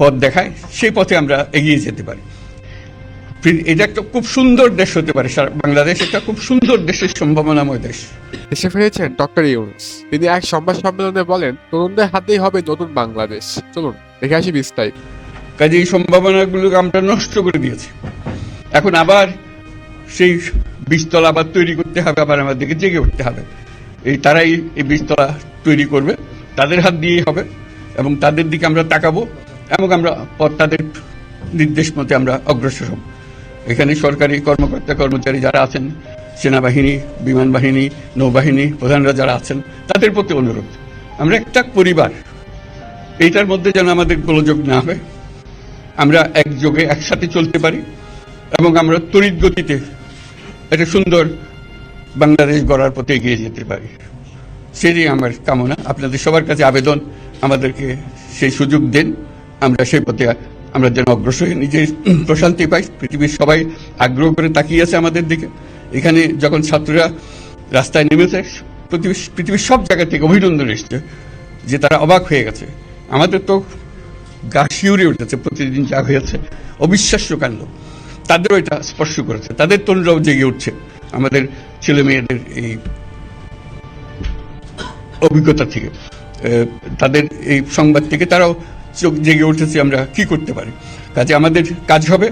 পথ দেখায়, সেই পথে আমরা এগিয়ে যেতে পারি। এটা একটা খুব সুন্দর দেশ হতে পারে, বাংলাদেশ একটা খুব সুন্দর দেশের সম্ভাবনাময় দেশ। দেশে ফিরেছেন ডক্টর ইউনূস। তিনি এক সংবাদ সম্মেলনে বলেন, তরুণদের হাতেই হবে নতুন বাংলাদেশ। চলুন দেখে আসি বিস্তারিত। কাজে এই সম্ভাবনাগুলোকে আমরা নষ্ট করে দিয়েছি। এখন আবার সেই বীজতলা আবার তৈরি করতে হবে, আবার আমাদেরকে জেগে উঠতে হবে। তারাই এই বীজতলা তৈরি করবে, তাদের হাত দিয়েই হবে, এবং তাদের দিকে আমরা তাকাবো, এবং আমরা তাদের নির্দেশ মতে আমরা অগ্রসর হব। এখানে সরকারি কর্মকর্তা কর্মচারী যারা আছেন, সেনাবাহিনী, বিমান বাহিনী, নৌবাহিনী প্রধানরা যারা আছেন, তাদের প্রতি অনুরোধ, আমরা একটা পরিবার, এইটার মধ্যে যেন আমাদের গোলযোগ না হয়, আমরা একযোগে একসাথে চলতে পারি, এবং আমরা তড়িৎ গতিতে একটা সুন্দর বাংলাদেশ গড়ার পথে এগিয়ে যেতে পারি। সেটাই আমার কামনা। আপনাদের সবার কাছে আবেদন, আমাদেরকে সেই সুযোগ দেন, আমরা সেই পথে আমরা যেন অগ্রসর হয়ে নিজের প্রশান্তি পাই। পৃথিবীর সবাই আগ্রহ করে তাকিয়ে আছে আমাদের দিকে। এখানে যখন ছাত্ররা রাস্তায় নেমেছে, পৃথিবীর সব জায়গা থেকে অভিনন্দন এসছে, যে তারা অবাক হয়ে গেছে। আমাদের তো গা শিউরে উঠেছে, প্রতিদিন যা হয়েছে অবিশ্বাস্য কাণ্ড। তাদেরও এটা স্পর্শ করেছে, তাদের তরুণরাও জেগে উঠছে আমাদের ছেলে মেয়েদের এই অভিজ্ঞতা থেকে, তাদের এই সংবাদ থেকে তারাও চোখ জেগে উঠেছে আমরা কি করতে পারি। কাজে আমাদের কাজ হবে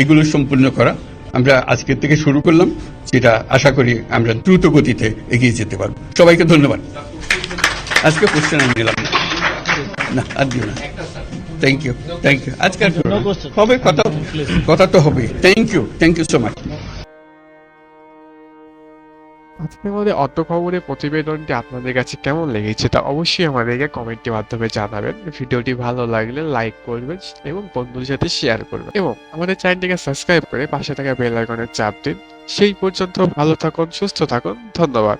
এগুলো সম্পূর্ণ করা। আমরা আজকে থেকে শুরু করলাম, যেটা আশা করি আমরা দ্রুত গতিতে এগিয়ে যেতে পারবো। সবাইকে ধন্যবাদ। আজকে কোশ্চেন আমি নিলাম না, আর দিও না। Thank you, thank you. আজকে হবে কথা তো হবে। Thank you so much. আজকের মধ্যে অদ্য খবরের প্রতিবেদনটি আপনাদের কাছে কেমন লেগেছে তা অবশ্যই আমাদেরকে কমেন্টের মাধ্যমে জানাবেন। ভিডিওটি ভালো লাগলে লাইক করবেন এবং বন্ধুদের সাথে শেয়ার করবেন, এবং আমাদের চ্যানেলটিকে সাবস্ক্রাইব করে পাশে থাকা বেল আইকনে চাপ দিন। সেই পর্যন্ত ভালো থাকুন, সুস্থ থাকুন। ধন্যবাদ।